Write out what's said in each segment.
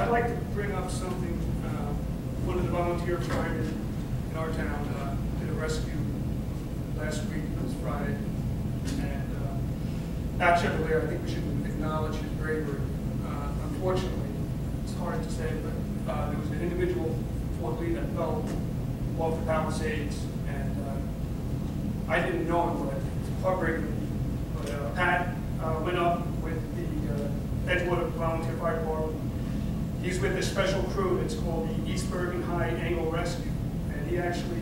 I'd like to bring up something. One of the volunteer firemen in our town did a rescue last week. It was Friday, and at Chevalier, I think we should acknowledge his bravery. Unfortunately, it's hard to say, but there was an individual, Fort Lee, that fell off the Palisades, and I didn't know him, but it's heartbreaking. But Pat went up with the Edgewater Volunteer Fire Department. He's with a special crew. It's called the East Bergen High Angle Rescue, and he actually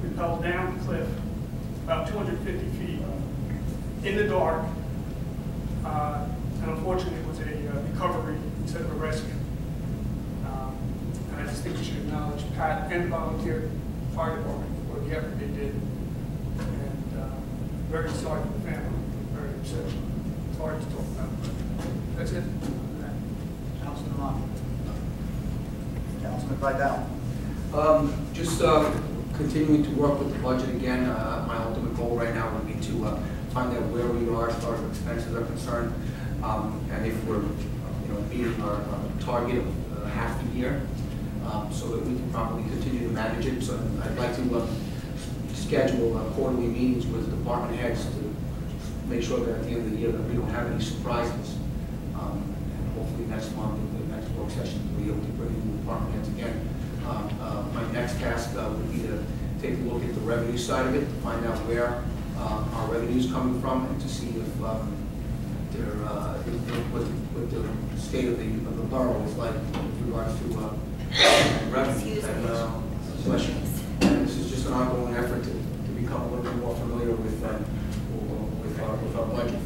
rappelled down the cliff about 250 feet in the dark, and unfortunately it was a recovery instead of a rescue. And I just think we should acknowledge Pat and the volunteer fire department for the effort they did. And very sorry for the family, very upset. It's hard to talk about, but that's it. Councilman Ron. Councilman Vidal. Just continuing to work with the budget again. My ultimate goal right now would be to find out where we are as far as expenses are concerned, and if we're meeting our target of half the year, so that we can properly continue to manage it. So I'd like to schedule quarterly meetings with department heads to make sure that at the end of the year that we don't have any surprises. And hopefully next month, in the next work session, we'll be able to bring in the department heads again. My next task would be to take a look at the revenue side of it, to find out where our revenue is coming from, and to see if what the state of the borough is like with regards to revenue. And this is just an ongoing effort to become a little bit more familiar with our budget.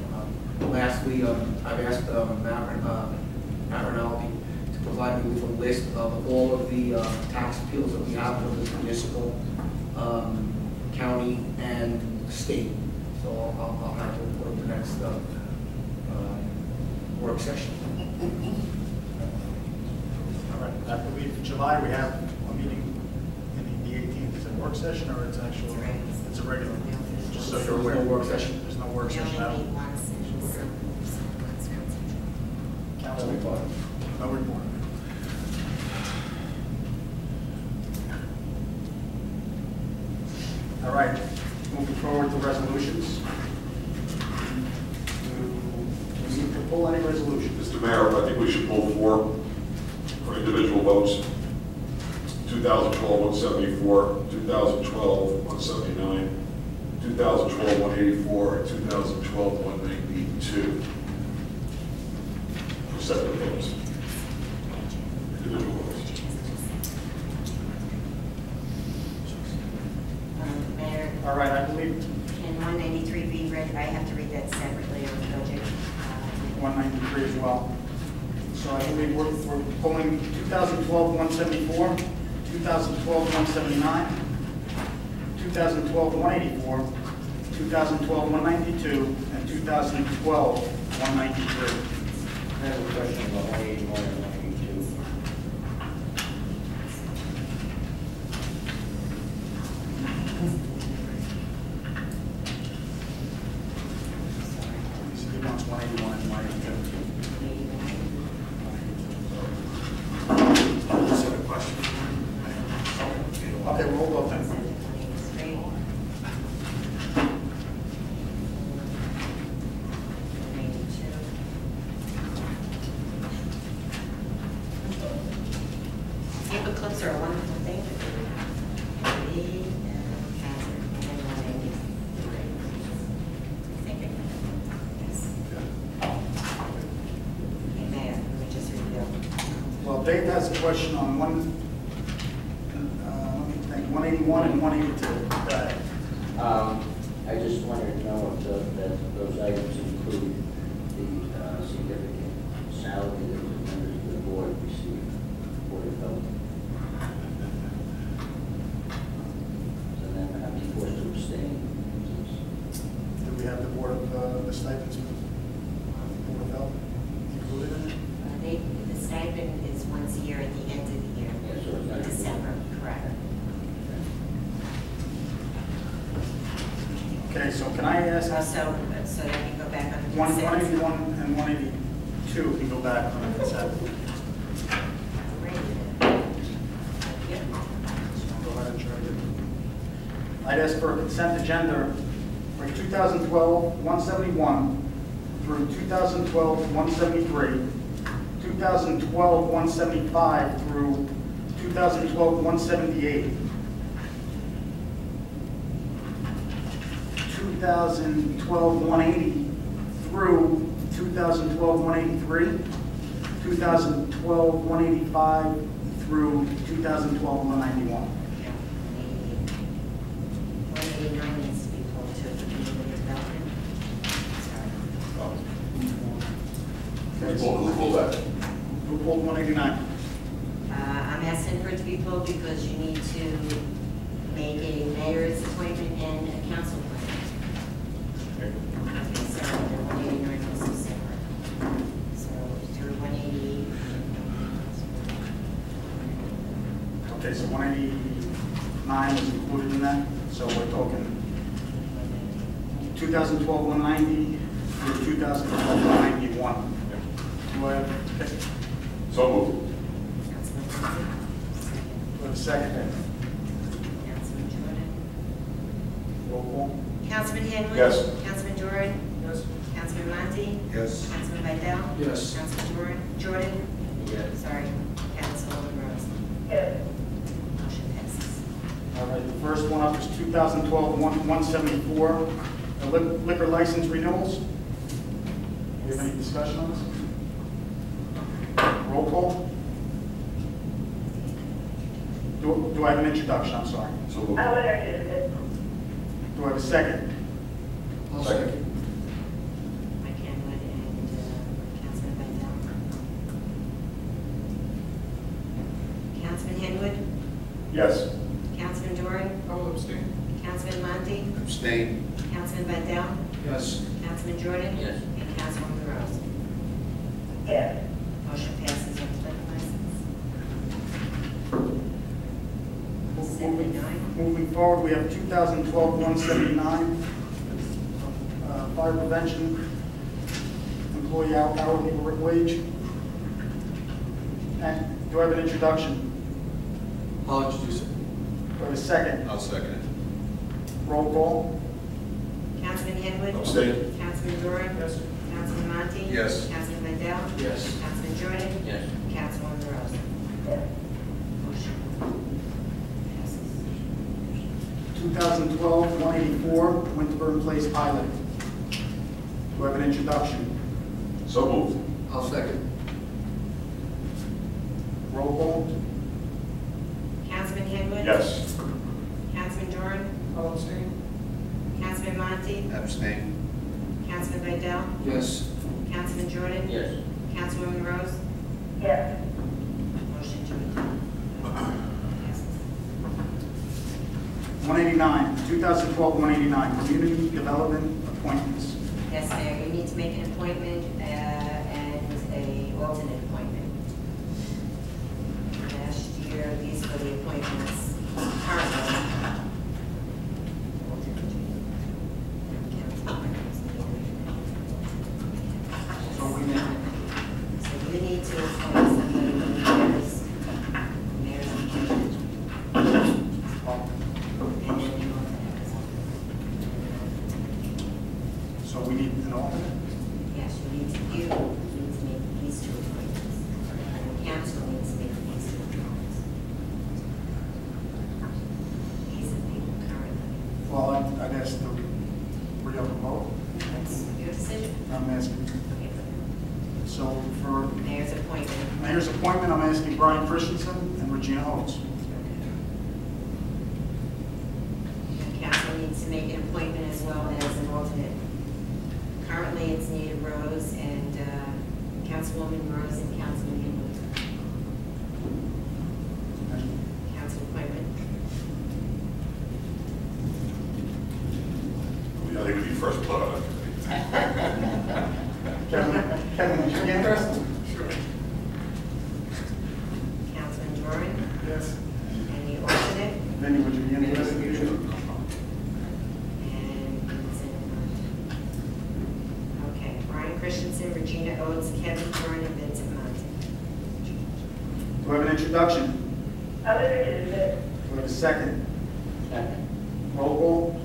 Lastly, I've asked Matt Rinaldi to provide me with a list of all of the tax appeals that we have for the municipal, county, and state. So I'll have to report the next work session. All right. I believe in July we have a meeting in the 18th. Is it a work session or it's actual? It's a regular meeting. Just so you're aware. There's no work session. There's no work session. Council report. No report. All right. Moving forward to resolutions. Do we need to pull any resolutions? Mr. Mayor, I think we should pull 4 for individual votes. 2012-174, 2012-179, 2012-184, and 2012-192. For separate votes. Individual votes. Mayor. All right, I believe Can 193 be read? I have to read that separately on the budget. 193 as well. So I believe we're pulling 2012-174, 2012-179, 2012-184, 2012-192, and 2012-193. I have a question about 181 and 182. He wants 181 and 182. Okay, we'll go then. Paperclips are a wonderful thing. Well, Dave has a question on 181 and 182. Go ahead. I just wanted to know if those items include the significant salary that the members of the board receive, Board of Health. So then I'd be forced to abstain. Do we have the board of the stipends for the Board of Health included in it? The stipend is once a year at the end of the year. Yeah, so it's not December, correct. Okay, so can I ask? So that can go back on the consent. 181 and 182 can go back on the consent. I'd ask for a consent agenda for 2012-171 through 2012-173, 2012-175 through 2012-178, 2012-180 through 2012-183, 2012-185 through 2012-191. 189 needs to be pulled to community development. Sorry. Who pulled that? Who pulled 189? I'm asking for it to be pulled because you need to make a mayor's appointment and a council appointment. Okay, so the 189 is so separate. So through 180. Okay, so 189 was included in that, so we're talking 2012-190 through 2012-191. Do I have, okay, So moved. Councilman Lindsay. do I have a second? Councilman Jordan. Roll call. Councilman Henwood. Yes. Councilman Jordan. Yes. Councilman Monty. Yes. Councilman Vidal. Yes. Councilman Jordan. Yes. Sorry, Councilwoman Rose. Motion passes. All right, the first one up is 2012-174, the liquor license renewals. Do you have any discussion on this? Roll call. Do I have an introduction? I'm sorry. So moved. Do I have a second? I'll Second. Mike Henwood and Councilman Vidal. Councilman Henwood. Yes. Councilman Jordan. I will abstain. Councilman Monty. Abstain. Councilman Vidal. Yes. Councilman Jordan. Yes. And Councilwoman Rose. Motion passes on the liquor license. 79. Moving forward, we have 2012-179, fire prevention, employee hourly wage. And do I have an introduction? I'll introduce it. Do I have a second? I'll second it. Roll call. Councilman Henwood. Abstain. Councilman Jordan. Yes. Councilman Monty. Yes. Councilman Vidal. Yes. Councilman Jordan. Yes. Councilwoman Rose. Motion passes. 2012-184, Winterburn Place pilot. Do I have an introduction? So moved. I'll second. Roll call. Councilman Henwood. Yes. Councilman Jordan. I will abstain. Councilman Monty. Abstain. Councilman Vidal. Yes. Councilman Jordan. Yes. Councilwoman Rose. Yes. Motion to adopt. Passes. 189, 2012-189, community development appointments. Yes, Mayor, you need to make an appointment and a alternate appointment. Last year, these were the appointments currently. So we need, So you need to appoint somebody from the mayor's appointment. And then you so we need an alternate? yes, you need to make these two appointments. And the council needs to make these two appointments. These are people currently. Well, I'd ask the re-up the vote. That's your decision. I'm asking, Okay, so for Mayor's appointment. mayor's appointment, I'm asking Brian Christensen and Regina Oates. The council needs to make an appointment as well as an alternate. Currently, it's Nita Rose and Councilwoman Rose and Councilman Henwood. Council appointment. I think we need first blood on it. Kevin, would you be interested? Sure. Councilman Jordan Yes. and the alternate. Vinnie, would you be interested? And Vincent Monty. Okay, Brian Christensen, Regina Oates, Kevin Jordan, and Vincent Monty. Do I have an introduction? I will introduce it. Do I have a second? Second. Roll call?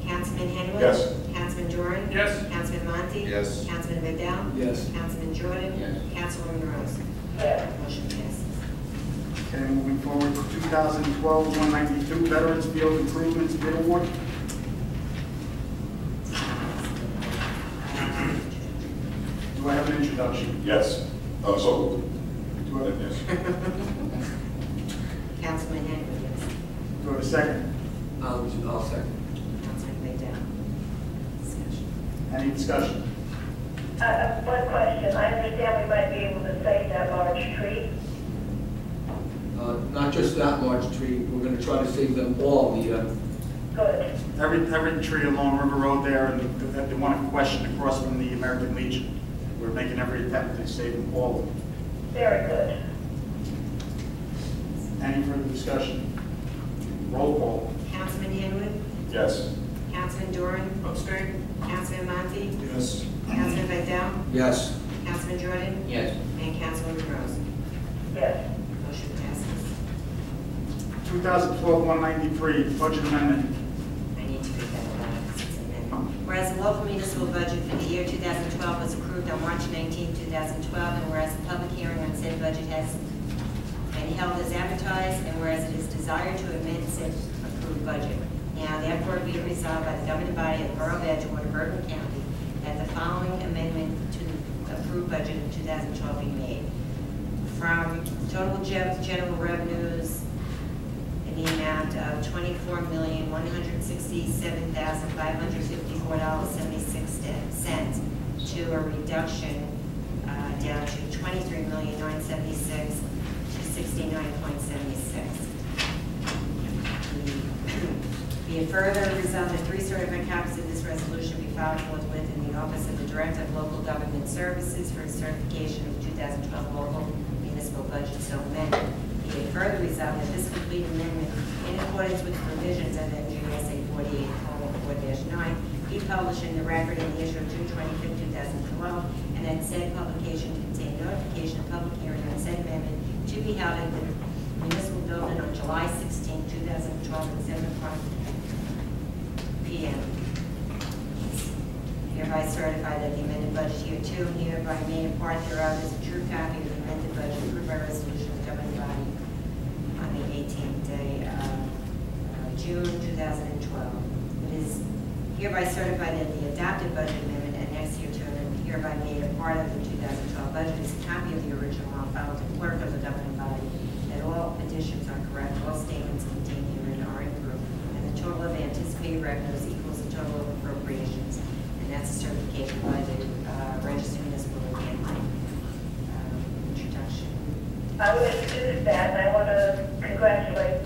Councilman Henwood? Yes. Councilman Doran? Yes. Councilman Monty? Yes. Councilman Vidal? Yes. Councilman Jordan? Yes. Councilwoman Rose? yes, Motion passes. Okay, moving forward to 2012-192, Veterans Field Improvements Bid Award. Do I have an introduction? Yes. So, Do I have, yes. Councilman Henwood, yes. do I have a second? I'll second. Councilman Vidal? Discussion. Any discussion? one question, I understand we might be able to save that large tree. Not just that large tree, we're gonna try to save them all. Good, Every tree along River Road there, and the one in question across from the American Legion. We're making every attempt to save them all. very good. Any further discussion? Roll call. Councilman Henwood? Yes. Councilman Doran? Abstain? Councilman Monty? Yes. Councilman Vidal? Yes. Councilman Jordan? Yes. And Councilwoman Rose? Yes, Motion passes. 2012-193, Budget Amendment. I need to read that aloud because it's an amendment. Whereas the local municipal budget for the year 2012 was approved on March 19, 2012, and whereas the public hearing on said budget has been held as advertised, and whereas it is desired to amend said approved budget. Now therefore be it resolved by the governing body of the Borough of Edgewater, Bourbon County, that the following amendment to the approved budget of 2012 be made. From total general revenues in the amount of $24,167,554.76 to a reduction down to $23,976,000 to 69.76. Be it further resolved that 3 certified copies of this resolution be filed forthwith in the Office of the Director of Local Government Services for certification of 2012 local municipal budget so amended. Be it further resolved that this complete amendment, in accordance with the provisions of NJSA 48:4-9, be published in the record in the issue of June 25, 2012, and that said publication contain notification of public hearing on said amendment to be held at the municipal building on July 16, 2012, at 7:00 p.m. Hereby certify that the amended budget hereto and hereby made a part thereof is a true copy of the amended budget approved by resolution of the governing body on the 18th day of June 2012. It is hereby certified that the adopted budget amendment annexed hereto and hereby made a part of the 2012 budget is a copy of the original on file to the clerk of the governing body, that all additions are correct, all statements contained herein are approved, and the total of anticipated revenues equals the total of appropriations. And that's a certification by the Register Municipal of Camden. Introduction. I will introduce that, and I want to congratulate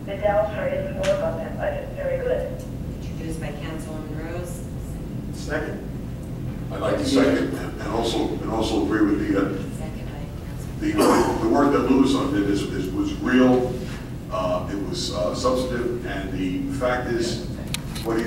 Vidal for his work on that budget, very good. Introduced by Councilwoman Rose. Second? I'd like to second and also agree with Second by Councilwoman. the work that Louis did was real, it was substantive, and the fact is, what he's